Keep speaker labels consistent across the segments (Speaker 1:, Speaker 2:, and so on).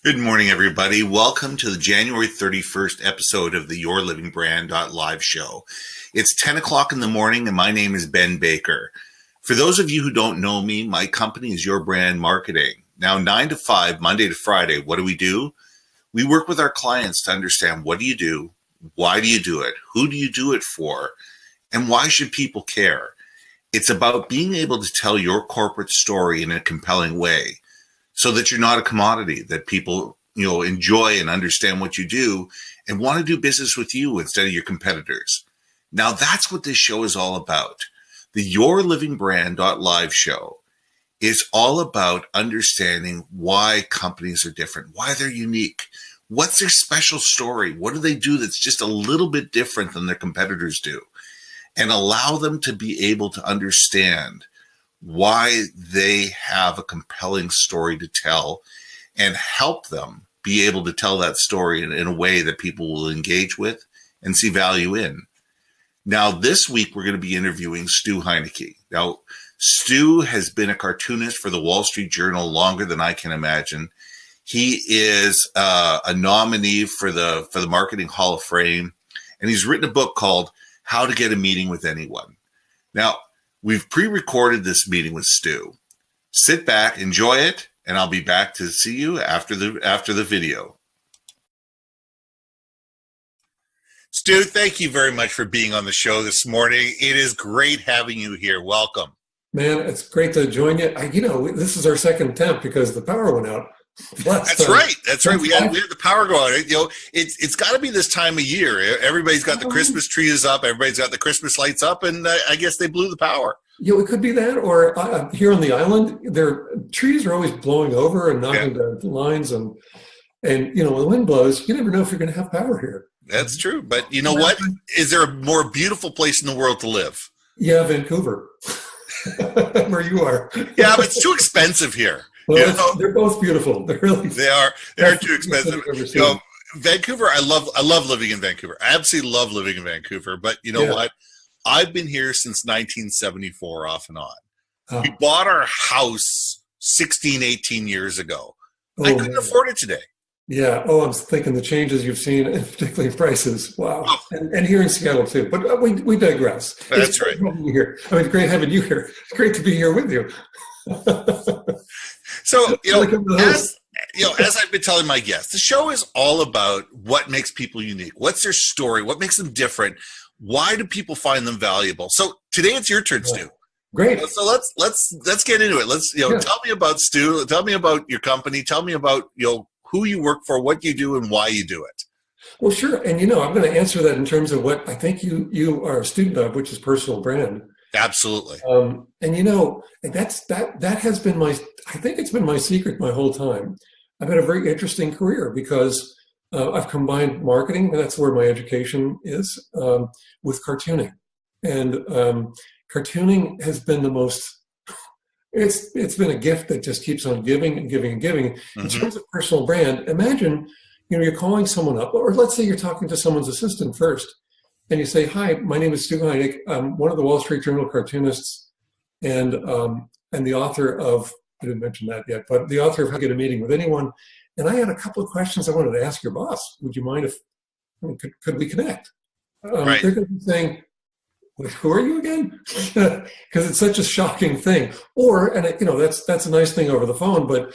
Speaker 1: Good morning, everybody. Welcome to the January 31st episode of the YourLIVINGBrand.live show. It's 10 o'clock in the morning, and my name is Ben Baker. For those of you who don't know me, my company is Your Brand Marketing. Now, 9 to 5, Monday to Friday, what do? We work with our clients to understand what do you do, why do you do it, who do you do it for, and why should people care? It's about being able to tell your corporate story in a compelling way, so that you're not a commodity, that people, enjoy and understand what you do and want to do business with you instead of your competitors. Now, that's what this show is all about. The YourLIVINGBrand.live show is all about understanding why companies are different, why they're unique, what's their special story, what do they do that's just a little bit different than their competitors do, and allow them to be able to understand why they have a compelling story to tell and help them be able to tell that story in a way that people will engage with and see value in. Now, this week, we're going to be interviewing Stu Heinecke. Now, Stu has been a cartoonist for the Wall Street Journal longer than I can imagine. He is a nominee for the Marketing Hall of Fame, and he's written a book called How to Get a Meeting with Anyone. Now, we've pre-recorded this meeting with Stu. Sit back, enjoy it, and I'll be back to see you after the video. Stu, thank you very much for being on the show this morning. It is great having you here. Welcome.
Speaker 2: Man, it's great to join you. This is our second attempt because the power went out.
Speaker 1: That's right. We had the power go out. It's got to be this time of year. Everybody's got the Christmas trees up. Everybody's got the Christmas lights up, and I guess they blew the power.
Speaker 2: It could be that, or here on the island, their trees are always blowing over and knocking down lines, and when the wind blows, you never know if you're going to have power here.
Speaker 1: That's true, but you know what? Is there a more beautiful place in the world to live?
Speaker 2: Yeah, Vancouver, where you are.
Speaker 1: Yeah, but it's too expensive here.
Speaker 2: Well, they're both beautiful. They
Speaker 1: are too expensive. Vancouver, I love living in Vancouver. I absolutely love living in Vancouver. But you know what? I've been here since 1974 off and on. We bought our house 16, 18 years ago. I couldn't afford it today.
Speaker 2: Yeah. I'm thinking the changes you've seen, particularly prices. Wow. And here in Seattle too. But we digress.
Speaker 1: That's right.
Speaker 2: Here. Great having you here. It's great to be here with you.
Speaker 1: So, as I've been telling my guests, the show is all about what makes people unique. What's their story? What makes them different? Why do people find them valuable? So today it's your turn, Stu.
Speaker 2: Great.
Speaker 1: So let's get into it. Tell me about Stu. Tell me about your company. Tell me about who you work for, what you do, and why you do it.
Speaker 2: Well, sure. And I'm going to answer that in terms of what I think you are a student of, which is personal brand.
Speaker 1: Absolutely.
Speaker 2: That has been I think it's been my secret my whole time. I've had a very interesting career because I've combined marketing, and that's where my education is, with cartooning. And cartooning has been the most, it's been a gift that just keeps on giving and giving and giving. Mm-hmm. In terms of personal brand, imagine, you're calling someone up, or let's say you're talking to someone's assistant first. And you say, "Hi, my name is Stu Heinecke. I'm one of the Wall Street Journal cartoonists and the author of," I didn't mention that yet, but the author of How to Get a Meeting with Anyone. And I had a couple of questions I wanted to ask your boss. Would you mind could we connect?
Speaker 1: Right.
Speaker 2: They're going to be saying, "Who are you again?" Because it's such a shocking thing. That's a nice thing over the phone, but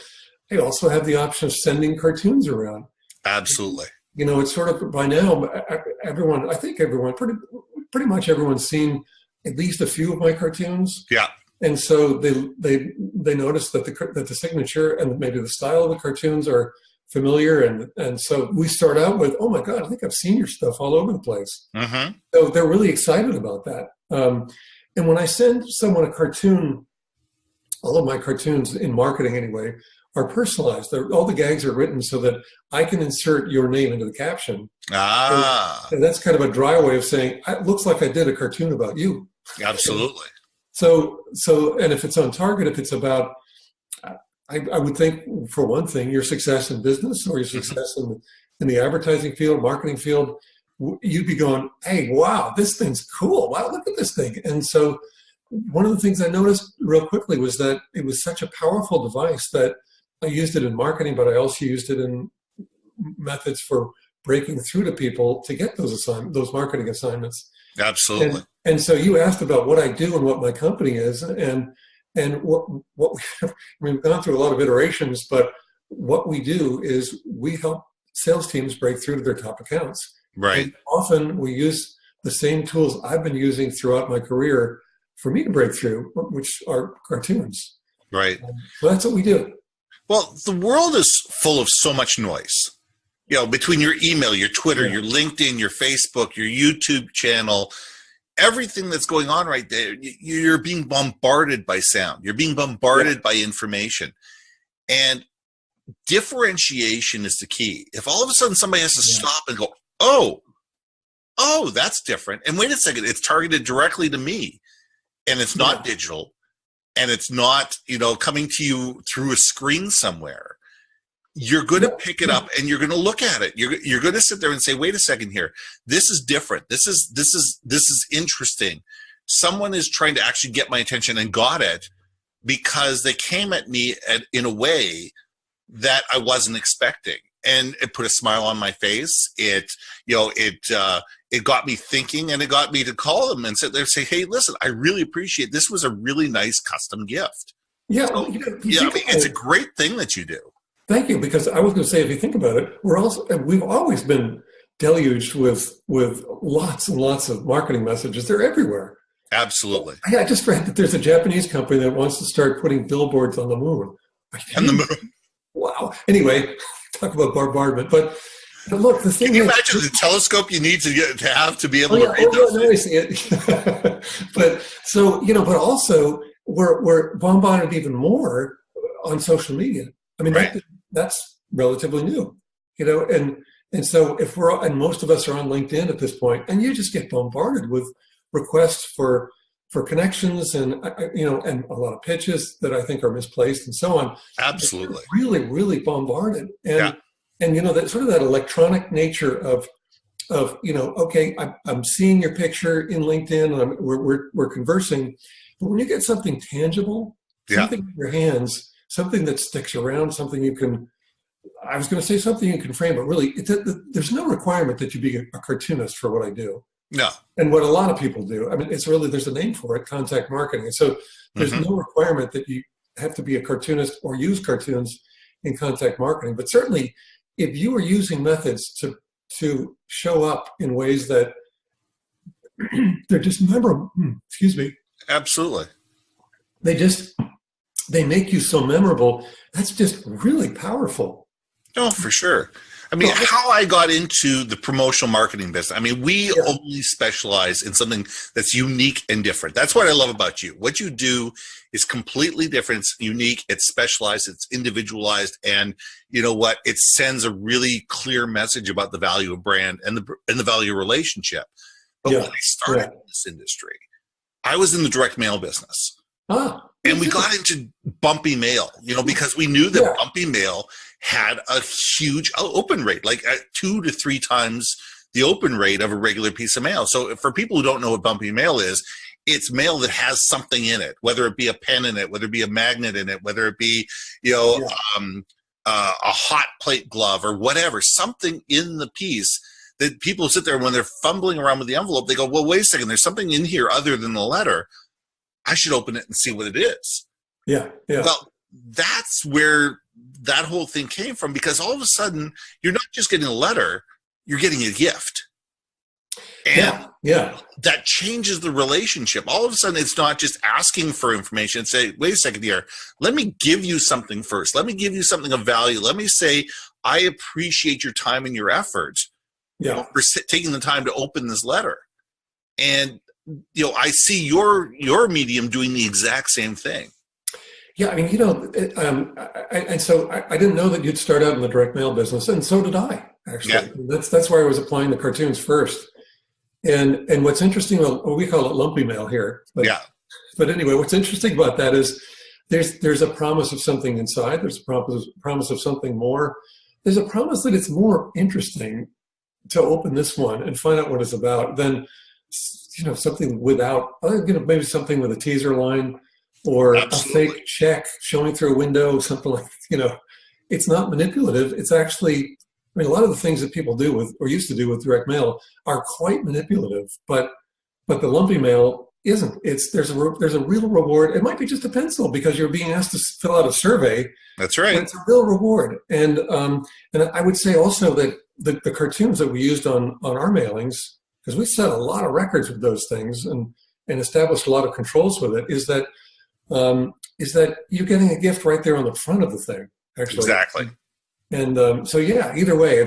Speaker 2: I also have the option of sending cartoons around.
Speaker 1: Absolutely.
Speaker 2: It's sort of, by now, everyone, pretty much everyone's seen at least a few of my cartoons.
Speaker 1: Yeah.
Speaker 2: And so they notice that the signature and maybe the style of the cartoons are familiar. And so we start out with, "Oh my God, I think I've seen your stuff all over the place."
Speaker 1: Mm-hmm.
Speaker 2: So they're really excited about that. And when I send someone a cartoon, all of my cartoons in marketing anyway, are personalized. All the gags are written so that I can insert your name into the caption. And that's kind of a dry way of saying, "It looks like I did a cartoon about you."
Speaker 1: Absolutely.
Speaker 2: So, and if it's on target, if it's about, I would think, for one thing, your success in business or your success in the advertising field, marketing field, you'd be going, "Hey, wow, this thing's cool. Wow, look at this thing." And so one of the things I noticed real quickly was that it was such a powerful device that I used it in marketing, but I also used it in methods for breaking through to people to get those marketing assignments.
Speaker 1: Absolutely.
Speaker 2: And so you asked about what I do and what my company is, and what we have, we've gone through a lot of iterations, but what we do is we help sales teams break through to their top accounts.
Speaker 1: Right.
Speaker 2: And often we use the same tools I've been using throughout my career for me to break through, which are cartoons.
Speaker 1: Right.
Speaker 2: So that's what we do.
Speaker 1: Well, the world is full of so much noise. You know, between your email, your Twitter, your LinkedIn, your Facebook, your YouTube channel, everything that's going on right there, you're being bombarded by sound. You're being bombarded by information. And differentiation is the key. If all of a sudden somebody has to stop and go, oh, that's different. And wait a second, it's targeted directly to me. And it's not digital. And it's not, coming to you through a screen somewhere. You're going to pick it up and you're going to look at it. You're going to sit there and say, wait a second here. This is different. This is interesting. Someone is trying to actually get my attention and got it because they came at me in a way that I wasn't expecting. And it put a smile on my face. It got me thinking, and it got me to call them and sit there and say, hey, listen, I really appreciate this. Was a really nice custom gift. Yeah. So, it's a great thing that you do.
Speaker 2: Thank you, because I was going to say, if you think about it, we've always been deluged with lots and lots of marketing messages. They're everywhere.
Speaker 1: Absolutely.
Speaker 2: I just read that there's a Japanese company that wants to start putting billboards on the moon.
Speaker 1: On the moon.
Speaker 2: Wow. Anyway, talk about bombardment. But look, the thing
Speaker 1: Can you imagine the telescope you need to have to be able to read those
Speaker 2: things? I see it. but also we're bombarded even more on social media. I mean, that's relatively new, and so and most of us are on LinkedIn at this point, and you just get bombarded with requests for connections and and a lot of pitches that I think are misplaced and so on.
Speaker 1: Absolutely.
Speaker 2: Really, really bombarded. And that sort of that electronic nature of okay, I'm seeing your picture in LinkedIn and we're conversing, but when you get something tangible, something in your hands, something that sticks around, something you can, I was going to say something you can frame, but really there's no requirement that you be a cartoonist for what I do.
Speaker 1: No.
Speaker 2: And what a lot of people do, I mean, it's really, there's a name for it, contact marketing. And so there's no requirement that you have to be a cartoonist or use cartoons in contact marketing. But certainly if you are using methods to show up in ways that they're just memorable, excuse me.
Speaker 1: Absolutely.
Speaker 2: They make you so memorable. That's just really powerful.
Speaker 1: Oh, for sure. I mean, how I got into the promotional marketing business. I mean, we only specialize in something that's unique and different. That's what I love about you. What you do is completely different. It's unique. It's specialized. It's individualized. And you know what? It sends a really clear message about the value of brand and the value of relationship. But when I started in this industry, I was in the direct mail business. And we got into bumpy mail, because we knew that bumpy mail had a huge open rate, like 2 to 3 times the open rate of a regular piece of mail. So for people who don't know what bumpy mail is, it's mail that has something in it, whether it be a pen in it, whether it be a magnet in it, whether it be, a hot plate glove or whatever, something in the piece that people sit there when they're fumbling around with the envelope, they go, well, wait a second, there's something in here other than the letter. I should open it and see what it is. Yeah. Well, that's where that whole thing came from, because all of a sudden you're not just getting a letter, you're getting a gift. And that changes the relationship. All of a sudden it's not just asking for information and say, wait a second here, let me give you something first. Let me give you something of value. Let me say, I appreciate your time and your effort for taking the time to open this letter. And I see your medium doing the exact same thing.
Speaker 2: Yeah, I mean, and so I didn't know that you'd start out in the direct mail business, and so did I, actually. Yeah. That's why I was applying the cartoons first. And what's interesting, well, we call it lumpy mail here. But anyway, what's interesting about that is there's a promise of something inside. There's a promise of something more. There's a promise that it's more interesting to open this one and find out what it's about than something without, maybe something with a teaser line or a fake check showing through a window, something like, it's not manipulative. It's actually, I mean, a lot of the things that people do with, or used to do with direct mail are quite manipulative, but the lumpy mail isn't. There's a real reward. It might be just a pencil because you're being asked to fill out a survey.
Speaker 1: That's right.
Speaker 2: But it's a real reward. And I would say also that the cartoons that we used on our mailings, because we set a lot of records with those things and established a lot of controls with it, is that you're getting a gift right there on the front of the thing, actually.
Speaker 1: Exactly.
Speaker 2: And so, yeah, either way,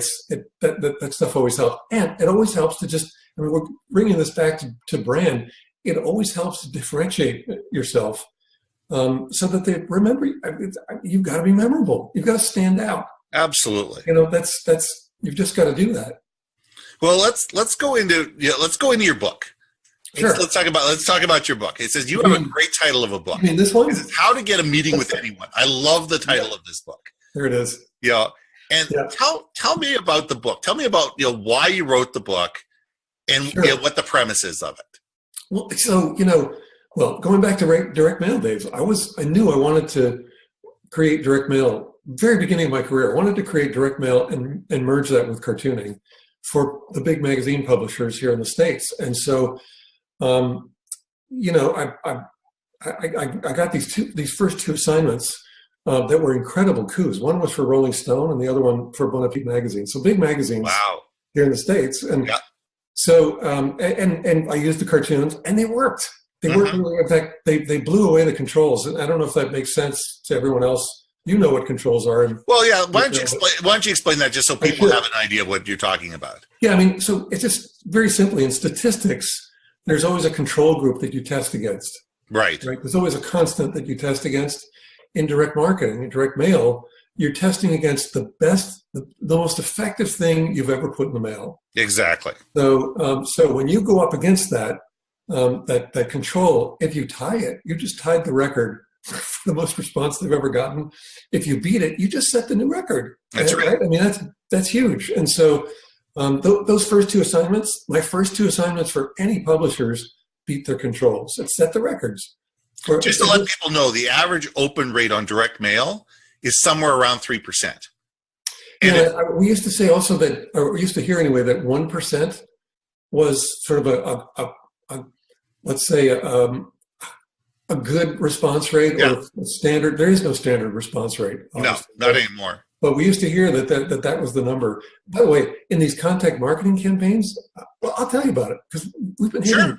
Speaker 2: that stuff always helps. And it always helps to just, I mean, we're bringing this back to brand. It always helps to differentiate yourself so that they remember, you've got to be memorable. You've got to stand out.
Speaker 1: Absolutely.
Speaker 2: You know, you've just got to do that.
Speaker 1: Well, let's go into your book.
Speaker 2: Sure.
Speaker 1: Let's talk about your book. It says you have a great title of a book.
Speaker 2: You mean this one?
Speaker 1: It says How to Get a Meeting with Anyone. I love the title of this book.
Speaker 2: There it is.
Speaker 1: Yeah. And tell me about the book. Tell me about why you wrote the book and what the premise is of it.
Speaker 2: Well, so going back to direct mail days, I knew I wanted to create direct mail. Very beginning of my career, I wanted to create direct mail and merge that with cartooning for the big magazine publishers here in the States. And so, I got these first two assignments that were incredible coups. One was for Rolling Stone, and the other one for Bon Appetit magazine. So big magazines here in the States. And so, and I used the cartoons, and they worked. They worked really. In fact, they blew away the controls. And I don't know if that makes sense to everyone else. You know what controls are.
Speaker 1: Well, yeah. Why don't you explain that just so people have an idea of what you're talking about?
Speaker 2: Yeah, I mean, so it's just very simply in statistics, there's always a control group that you test against.
Speaker 1: Right.
Speaker 2: There's always a constant that you test against. In direct marketing, in direct mail, you're testing against the best, the most effective thing you've ever put in the mail.
Speaker 1: Exactly.
Speaker 2: So, so when you go up against that control, if you tie it, you just tied the record for the most response they've ever gotten. If you beat it, you just set the new record.
Speaker 1: That's right.
Speaker 2: I mean, that's huge. And so those first two assignments, my first two assignments for any publishers beat their controls. It set the records.
Speaker 1: Just to let people know, the average open rate on direct mail is somewhere around 3%. And
Speaker 2: we used to say also that, or we used to hear anyway, that 1% was sort of let's say a good response rate or a standard. There is no standard response rate.
Speaker 1: Obviously. No, not anymore.
Speaker 2: But we used to hear that was the number. By the way, in these contact marketing campaigns, well, I'll tell you about it because we've been hitting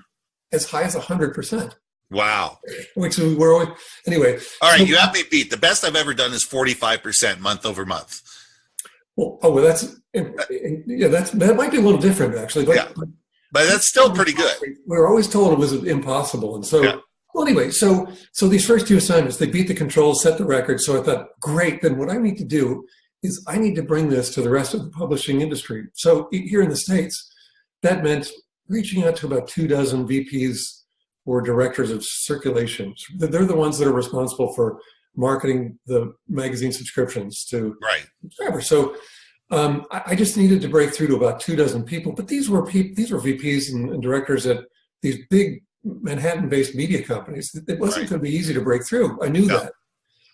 Speaker 2: as high as 100%.
Speaker 1: Wow.
Speaker 2: Which we're always, anyway.
Speaker 1: All right, you have me beat. The best I've ever done is 45% month over month.
Speaker 2: Well, that might be a little different actually, but
Speaker 1: that's still pretty good.
Speaker 2: We were always told it was impossible, and so well. Anyway, so these first two assignments, they beat the controls, set the record. So I thought, great. Then what I need to do is I need to bring this to the rest of the publishing industry. So here in the States, that meant reaching out to about 24 VPs or directors of circulation. They're the ones that are responsible for marketing the magazine subscriptions to subscribers. So I just needed to break through to about 24 people, but these were VPs and directors at these big Manhattan-based media companies. It wasn't going to be easy to break through. I knew that.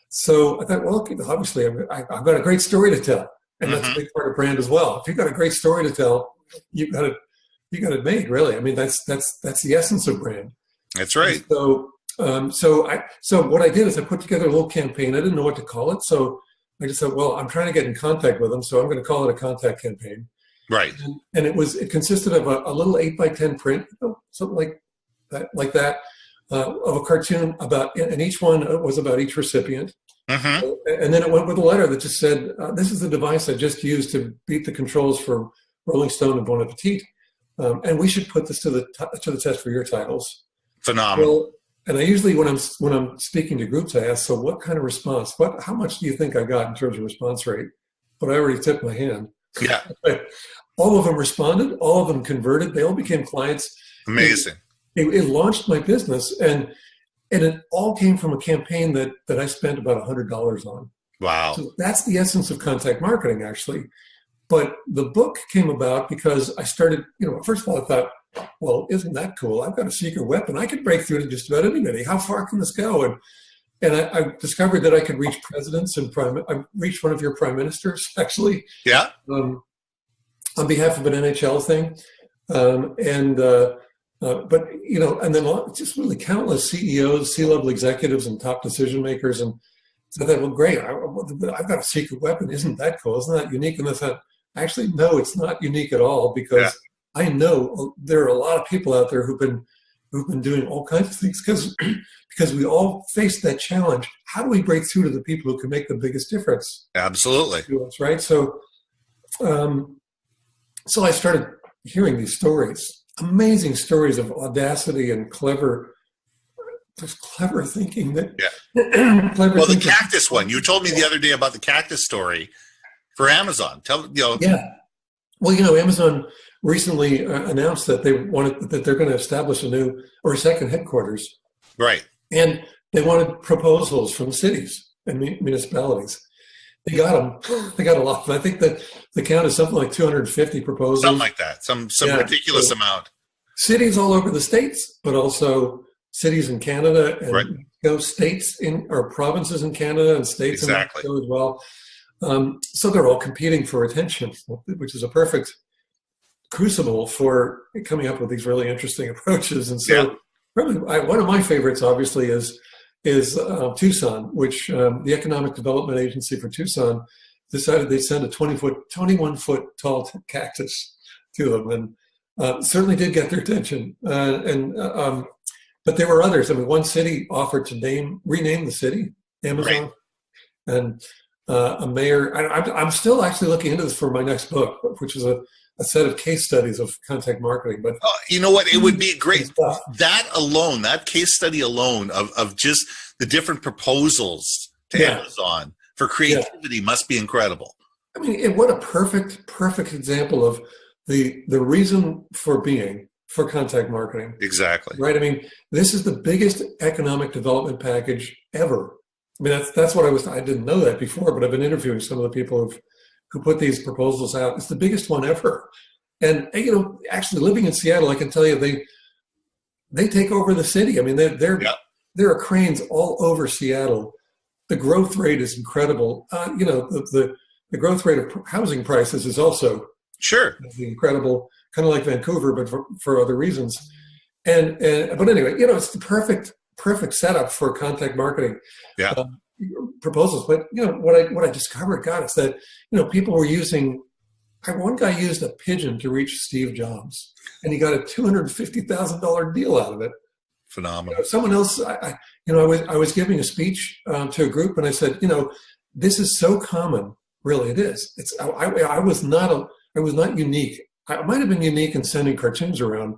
Speaker 2: So I thought, well, obviously I've got a great story to tell, and that's a big part of brand as well. If you've got a great story to tell, you got it made. Really, I mean that's the essence of brand.
Speaker 1: That's right.
Speaker 2: And so what I did is I put together a little campaign. I didn't know what to call it, so I just said, well, I'm trying to get in contact with them, so I'm going to call it a contact campaign.
Speaker 1: Right.
Speaker 2: And it consisted of a little 8x10 print, something like that, of a cartoon and each one was about each recipient. And then it went with a letter that just said, this is the device I just used to beat the controls for Rolling Stone and Bon Appetit. And we should put this to the test for your titles.
Speaker 1: Phenomenal.
Speaker 2: Well, and I usually, when I'm speaking to groups, I ask, so what kind of response? How much do you think I got in terms of response rate? But I already tipped my hand.
Speaker 1: Yeah.
Speaker 2: All of them responded. All of them converted. They all became clients.
Speaker 1: Amazing.
Speaker 2: It launched my business, and it all came from a campaign that I spent about $100 on.
Speaker 1: Wow.
Speaker 2: So that's the essence of contact marketing, actually. But the book came about because I started, first of all, I thought, well, isn't that cool? I've got a secret weapon. I could break through to just about anybody. How far can this go? and I discovered that I could reach presidents and I reached one of your prime ministers, actually.
Speaker 1: Yeah.
Speaker 2: On behalf of an NHL thing. But, you know, and then just really countless CEOs, C-level executives, and top decision makers. And so I thought, well, great, I've got a secret weapon. Isn't that cool? Isn't that unique? And I thought, actually, no, it's not unique at all, because I know there are a lot of people out there who've been doing all kinds of things, because we all face that challenge. How do we break through to the people who can make the biggest difference?
Speaker 1: Absolutely.
Speaker 2: To us, right? So, so I started hearing these stories, amazing stories of audacity and clever thinking.
Speaker 1: The cactus one. You told me the other day about the cactus story for Amazon.
Speaker 2: Yeah. Well, you know, Amazon recently announced that they're going to establish a second headquarters.
Speaker 1: Right.
Speaker 2: And they wanted proposals from cities and municipalities. They got them. They got a lot. I think that the count is something like 250 proposals.
Speaker 1: Something like that. Some ridiculous amount. Cities
Speaker 2: all over the States, but also cities in Canada and states or provinces in Canada and states in Mexico as well. So they're all competing for attention, which is a perfect crucible for coming up with these really interesting approaches. And so really, one of my favorites, obviously, is Tucson, which the Economic Development Agency for Tucson decided they'd send a 21-foot tall cactus to them, and certainly did get their attention. But there were others. I mean, one city offered to rename the city Amazon, and a mayor. I'm still actually looking into this for my next book, which is a set of case studies of contact marketing. But
Speaker 1: you know what? It would be great. That case study alone of just the different proposals to Amazon for creativity must be incredible.
Speaker 2: I mean, what a perfect example of the reason for being for contact marketing.
Speaker 1: Exactly.
Speaker 2: Right. I mean, this is the biggest economic development package ever. I mean, that's what I didn't know that before, but I've been interviewing some of the people who put these proposals out. It's the biggest one ever. And, you know, actually living in Seattle, I can tell you they take over the city. I mean, there are cranes all over Seattle. The growth rate is incredible. You know, the growth rate of housing prices is also incredible, kind of like Vancouver, but for other reasons. But anyway, you know, it's the perfect setup for contact marketing proposals. But you know what I discovered, God, is that people were using. One guy used a pigeon to reach Steve Jobs, and he got a $250,000 deal out of it.
Speaker 1: Phenomenal.
Speaker 2: Someone else, I was giving a speech to a group, and I said, this is so common. Really, it is. I was not unique. I might have been unique in sending cartoons around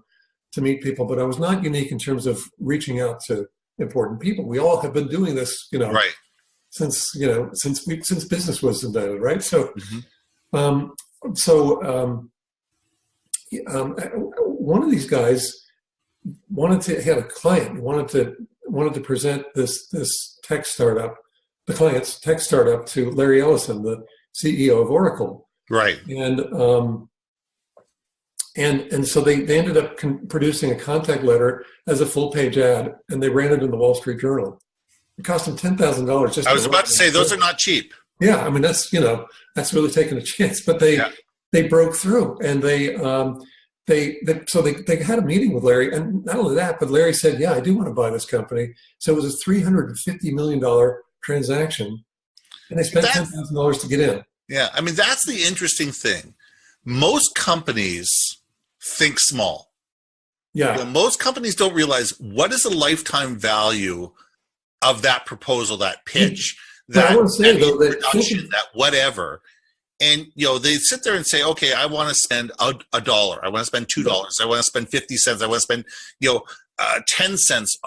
Speaker 2: to meet people, but I was not unique in terms of reaching out to important people. We all have been doing this, since business was invented, right? So, one of these guys had a client wanted to present this tech startup, the client's tech startup, to Larry Ellison, the CEO of Oracle.
Speaker 1: Right.
Speaker 2: And so they ended up producing a contact letter as a full-page ad, and they ran it in the Wall Street Journal. It cost them $10,000 just.
Speaker 1: I was about to say those are not cheap.
Speaker 2: Yeah, I mean that's really taking a chance, but they broke through, and they had a meeting with Larry, and not only that, but Larry said, "Yeah, I do want to buy this company." So it was a $350 million transaction, and they spent $10,000 to get in.
Speaker 1: Yeah, I mean that's the interesting thing. Most companies think small.
Speaker 2: Yeah.
Speaker 1: Most companies don't realize what is the lifetime value of that proposal, that pitch, that production, that whatever. And, they sit there and say, okay, I want to spend a dollar. I want to spend $2. I want to spend 50 cents. I want to spend, 10 cents,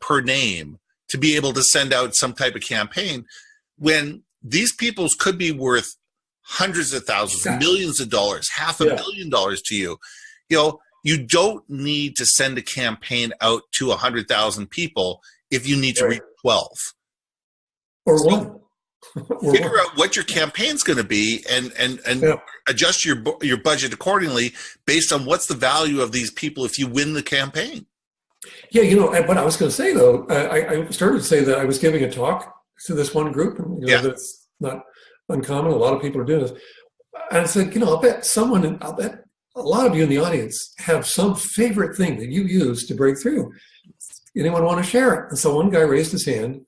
Speaker 1: per name to be able to send out some type of campaign, when these people could be worth hundreds of thousands, millions of dollars, $500 million to you. You don't need to send a campaign out to 100,000 people if you need to reach 12
Speaker 2: or one.
Speaker 1: Figure out what your campaign's going to be and adjust your budget accordingly based on what's the value of these people if you win the campaign.
Speaker 2: Yeah, you know, what I was going to say though, I started to say that I was giving a talk to this one group, and you know,
Speaker 1: Yeah.
Speaker 2: that's not uncommon. A lot of people are doing this. And I said, you know, I'll bet a lot of you in the audience have some favorite thing that you use to break through. Anyone want to share it? And so one guy raised his hand.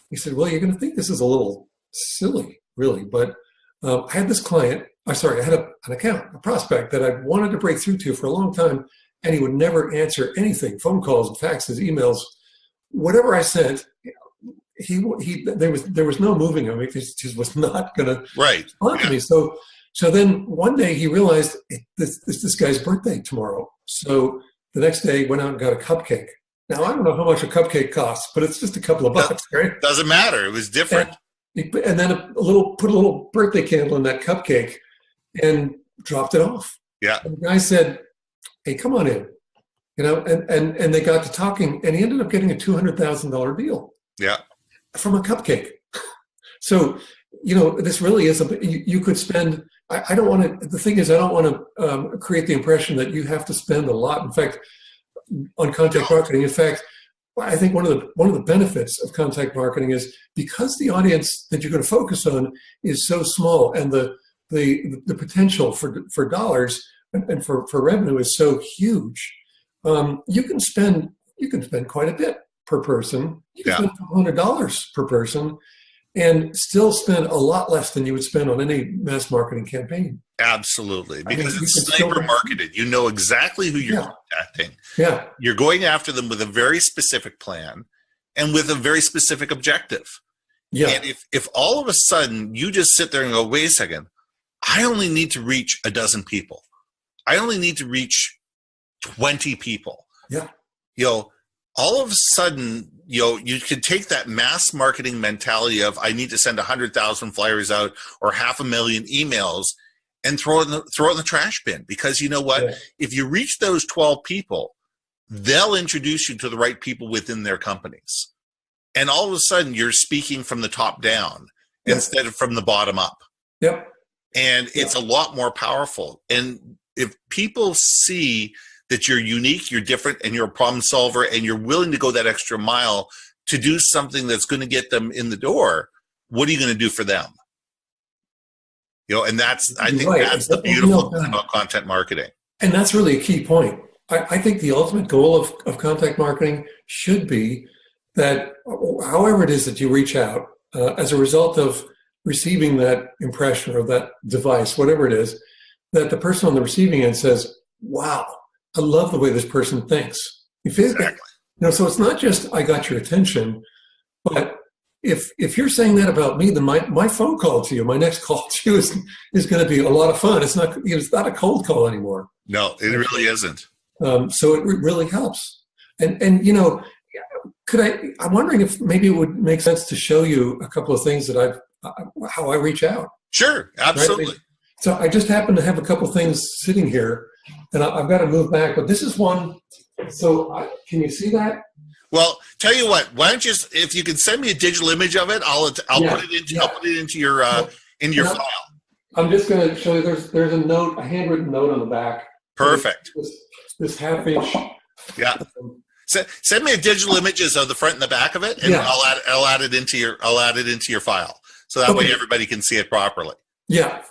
Speaker 2: He said, well, you're going to think this is a little silly, really, but I had this client, I had an account, a prospect that I wanted to break through to for a long time, and he would never answer anything, phone calls, faxes, emails, whatever I sent. There was no moving him. He just was not going to respond to me. So then one day he realized this guy's birthday tomorrow. So the next day he went out and got a cupcake. Now I don't know how much a cupcake costs, but it's just a couple of bucks, right?
Speaker 1: Doesn't matter. It was different.
Speaker 2: And then put a little birthday candle in that cupcake and dropped it off.
Speaker 1: Yeah.
Speaker 2: And the guy said, hey, come on in. You know, and they got to talking, and he ended up getting a $200,000 deal.
Speaker 1: Yeah.
Speaker 2: From a cupcake. So, you know, this really is you could spend, I don't want to, the thing is, I don't want to create the impression that you have to spend a lot. In fact, on contact marketing, in fact, I think one of the benefits of contact marketing is because the audience that you're going to focus on is so small, and the potential for dollars and for revenue is so huge, you can spend quite a bit per person. You can spend $100 per person and still spend a lot less than you would spend on any mass marketing campaign.
Speaker 1: Absolutely, because it's sniper marketed. You know exactly who you're contacting.
Speaker 2: Yeah.
Speaker 1: You're going after them with a very specific plan and with a very specific objective.
Speaker 2: Yeah.
Speaker 1: And if all of a sudden you just sit there and go, wait a second, I only need to reach a dozen people. I only need to reach 20 people.
Speaker 2: Yeah.
Speaker 1: You know, all of a sudden, you know, you can take that mass marketing mentality of I need to send 100,000 flyers out or 500,000 emails and throw it in the trash bin, because you know what? Yeah. If you reach those 12 people, they'll introduce you to the right people within their companies. And all of a sudden you're speaking from the top down instead of from the bottom up.
Speaker 2: Yep.
Speaker 1: And it's a lot more powerful. And if people see that you're unique, you're different, and you're a problem solver, and you're willing to go that extra mile to do something that's going to get them in the door, what are you going to do for them? You know, and I think that's the beautiful thing about content marketing.
Speaker 2: And that's really a key point. I think the ultimate goal of contact marketing should be that however it is that you reach out, as a result of receiving that impression or that device, whatever it is, that the person on the receiving end says, wow, I love the way this person thinks. Exactly. You know, so it's not just I got your attention, but if you're saying that about me, then my phone call to you, my next call to you is going to be a lot of fun. It's not a cold call anymore.
Speaker 1: No, it really isn't.
Speaker 2: So it really helps. And you know, I'm wondering if maybe it would make sense to show you a couple of things that how I reach out.
Speaker 1: Sure, absolutely. Right?
Speaker 2: So I just happen to have a couple of things sitting here, and I've got to move back, but this is one. So can you see that?
Speaker 1: Well, tell you what. Why don't you, if you can send me a digital image of it, I'll put it into your file. I'm
Speaker 2: just going to show you. There's a note, a handwritten note on the back.
Speaker 1: Perfect.
Speaker 2: This half-inch.
Speaker 1: Yeah. Send me a digital images of the front and the back of it, and I'll add it into your file, so that way everybody can see it properly.
Speaker 2: Yeah.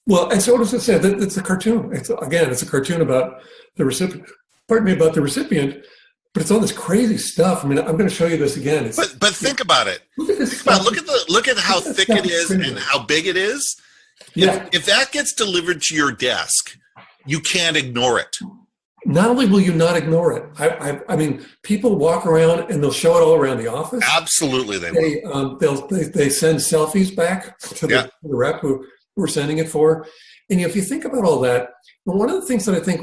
Speaker 2: Well, and so what does it say? It's a cartoon. It's a cartoon about the recipient. Pardon me, about the recipient. But it's all this crazy stuff. I mean, I'm going to show you this again.
Speaker 1: But think about it. Look at how thick it is and how big it is.
Speaker 2: Yeah.
Speaker 1: If that gets delivered to your desk, you can't ignore it.
Speaker 2: Not only will you not ignore it, I mean, people walk around and they'll show it all around the office.
Speaker 1: Absolutely, they will.
Speaker 2: They send selfies back to the rep who we're sending it for. And if you think about all that, one of the things that I think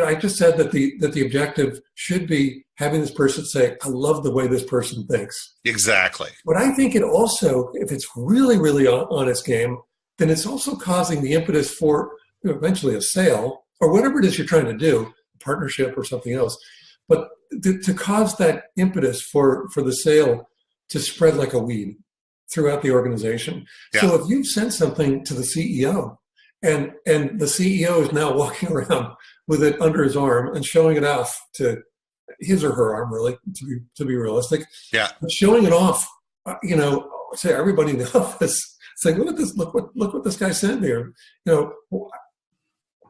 Speaker 2: I just said that the objective should be having this person say, I love the way this person thinks.
Speaker 1: Exactly.
Speaker 2: But I think it also, if it's really, really on its game, then it's also causing the impetus for eventually a sale or whatever it is you're trying to do, a partnership or something else. But to cause that impetus for the sale to spread like a weed throughout the organization. Yeah. So if you send something to the CEO, and the CEO is now walking around with it under his arm and showing it off to his or her arm, really, to be realistic.
Speaker 1: Yeah.
Speaker 2: But showing it off, say everybody in the office saying, look at this, look what this guy sent me. Or,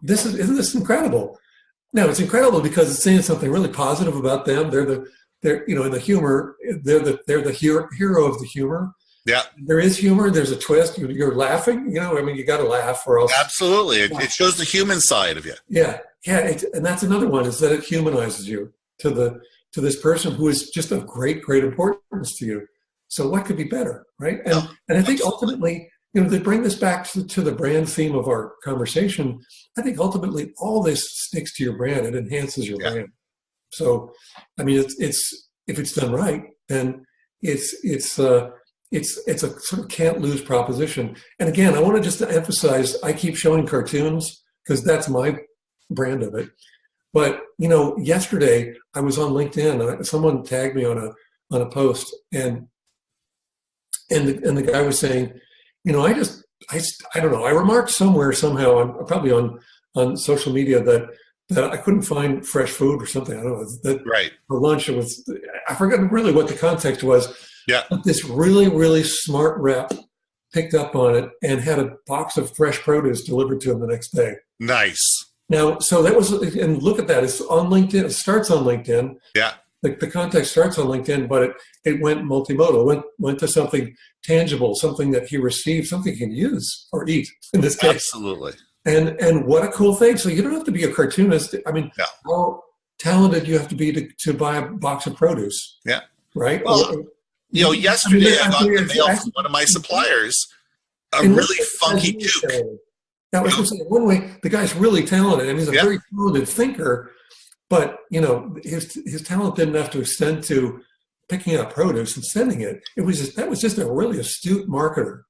Speaker 2: isn't this incredible? Now it's incredible because it's saying something really positive about them. They're in the humor, they're the hero of the humor.
Speaker 1: Yeah.
Speaker 2: There is humor. There's a twist. You're laughing. You got to laugh or else.
Speaker 1: Absolutely. It shows the human side of you.
Speaker 2: Yeah. Yeah. And that's another one, is that it humanizes you to this person who is just of great, great importance to you. So what could be better, right? And I think ultimately, to bring this back to the brand theme of our conversation, I think ultimately all this sticks to your brand. It enhances your brand. So, I mean, it's if it's done right, then it's a sort of can't lose proposition. And again, I want to just emphasize, I keep showing cartoons because that's my brand of it. But yesterday I was on LinkedIn and someone tagged me on a post, and the guy was saying, I don't know, I remarked somewhere somehow, I'm probably on social media that I couldn't find fresh food or something. I don't know, that
Speaker 1: right.
Speaker 2: For lunch it was, I forgot really what the context was.
Speaker 1: Yeah.
Speaker 2: But this really, really smart rep picked up on it and had a box of fresh produce delivered to him the next day.
Speaker 1: Nice.
Speaker 2: Now, so that was, and look at that, it's on LinkedIn, it starts on LinkedIn.
Speaker 1: Yeah.
Speaker 2: The context starts on LinkedIn, but it went multimodal, went to something tangible, something that he received, something he can use or eat in this case.
Speaker 1: Absolutely.
Speaker 2: And what a cool thing. So you don't have to be a cartoonist. I mean, how talented you have to be to buy a box of produce.
Speaker 1: Yeah.
Speaker 2: Right?
Speaker 1: Well, yesterday I got the mail from one of my suppliers, a really funky Duke.
Speaker 2: Now, I was going to say, one way, the guy's really talented. I mean, he's a very talented thinker, but, his talent didn't have to extend to picking out produce and sending it. That was just a really astute marketer,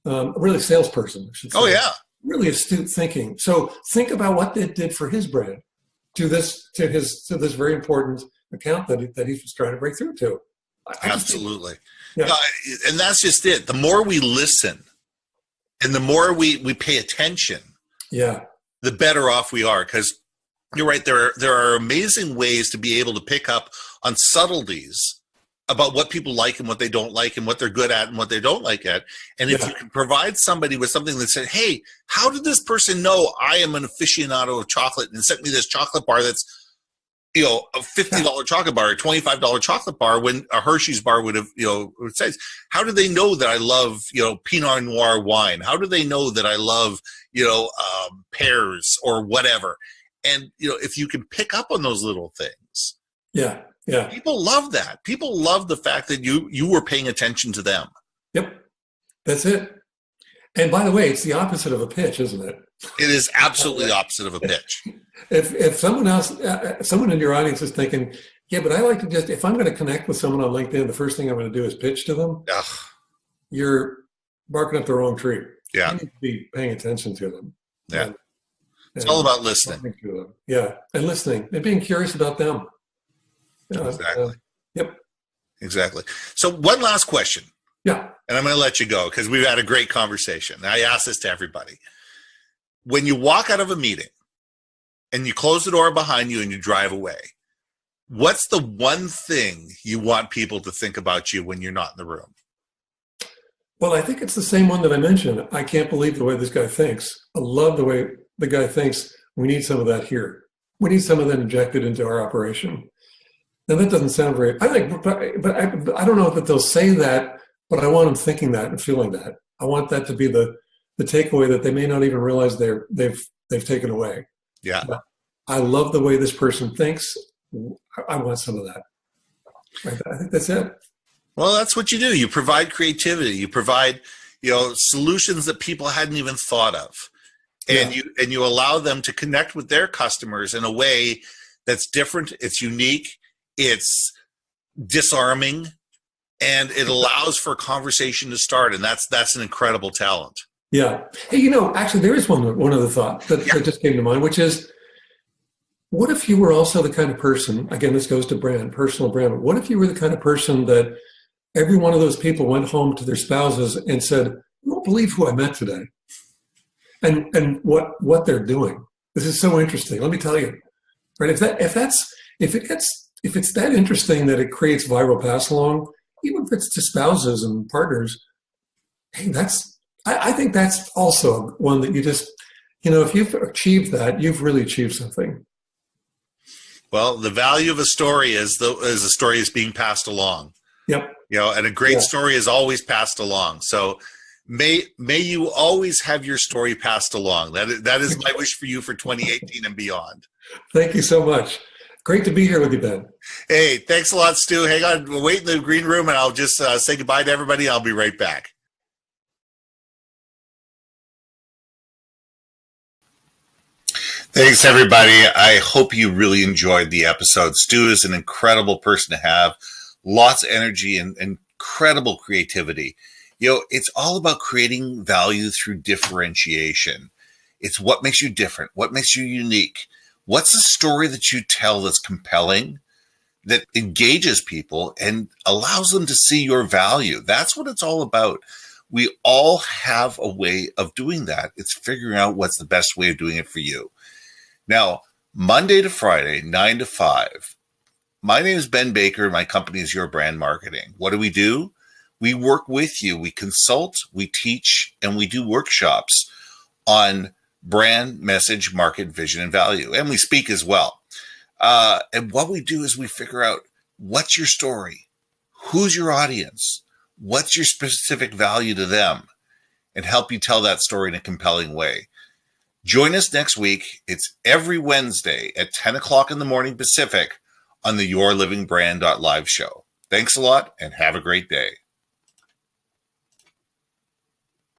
Speaker 2: a really salesperson, I should say.
Speaker 1: Oh, yeah.
Speaker 2: Really astute thinking. So think about what it did for his brand to this very important account that he was trying to break through to.
Speaker 1: Absolutely. And that's just it. The more we listen and the more we pay attention, the better off we are. Because you're right, there are amazing ways to be able to pick up on subtleties about what people like and what they don't like and what they're good at and what they don't like at. And if you can provide somebody with something that said, hey, how did this person know I am an aficionado of chocolate and sent me this chocolate bar that's, a $50 chocolate bar, a $25 chocolate bar, when a Hershey's bar would have, it says, how do they know that I love, Pinot Noir wine? How do they know that I love, pears or whatever? And, if you can pick up on those little things.
Speaker 2: Yeah.
Speaker 1: People love that. People love the fact that you were paying attention to them.
Speaker 2: Yep. That's it. And by the way, it's the opposite of a pitch, isn't it?
Speaker 1: It is absolutely the opposite of a pitch.
Speaker 2: If someone in your audience is thinking, but I like to if I'm going to connect with someone on LinkedIn, the first thing I'm going to do is pitch to them. You're barking up the wrong tree.
Speaker 1: Yeah.
Speaker 2: You need to be paying attention to them.
Speaker 1: Yeah. It's all about listening.
Speaker 2: Yeah. And listening and being curious about them.
Speaker 1: Exactly.
Speaker 2: Yep.
Speaker 1: Exactly. So one last question.
Speaker 2: Yeah.
Speaker 1: And I'm going to let you go because we've had a great conversation. I ask this to everybody. When you walk out of a meeting and you close the door behind you and you drive away, what's the one thing you want people to think about you when you're not in the room?
Speaker 2: Well, I think it's the same one that I mentioned. I can't believe the way this guy thinks. I love the way the guy thinks. We need some of that here. We need some of that injected into our operation. Now that doesn't sound very, but I don't know that they'll say that, but I want them thinking that and feeling that. I want that to be the takeaway that they may not even realize they've taken away.
Speaker 1: Yeah.
Speaker 2: But I love the way this person thinks. I want some of that. I think that's it.
Speaker 1: Well, that's what you do. You provide creativity. You provide, solutions that people hadn't even thought of. And you allow them to connect with their customers in a way that's different. It's unique. It's disarming, and it allows for conversation to start. And that's an incredible talent.
Speaker 2: Yeah. Hey, actually, there is one other thought that just came to mind, which is, what if you were also the kind of person, again, this goes to personal brand. What if you were the kind of person that every one of those people went home to their spouses and said, you won't believe who I met today and what they're doing. This is so interesting. Let me tell you, right? If it gets if it's that interesting that it creates viral pass along, even if it's to spouses and partners, hey, I think that's also one that you just, if you've achieved that, you've really achieved something.
Speaker 1: Well, the value of a story is a story is being passed along.
Speaker 2: Yep.
Speaker 1: And a great story is always passed along. So may you always have your story passed along. That is my wish for you for 2018 and beyond.
Speaker 2: Thank you so much. Great to be here with you, Ben.
Speaker 1: Hey, thanks a lot, Stu. Hang on, we'll wait in the green room, and I'll just say goodbye to everybody. I'll be right back. Thanks, everybody. I hope you really enjoyed the episode. Stu is an incredible person to have. Lots of energy and incredible creativity. It's all about creating value through differentiation. It's what makes you different, what makes you unique. What's the story that you tell that's compelling, that engages people and allows them to see your value? That's what it's all about. We all have a way of doing that. It's figuring out what's the best way of doing it for you. Now, Monday to Friday, 9 to 5, my name is Ben Baker. My company is Your Brand Marketing. What do? We work with you. We consult, we teach, and we do workshops on brand, message, market, vision, and value. And we speak as well. And what we do is we figure out what's your story, who's your audience, what's your specific value to them, and help you tell that story in a compelling way. Join us next week. It's every Wednesday at 10 o'clock in the morning Pacific on the YourLIVINGBrand.live show. Thanks a lot and have a great day.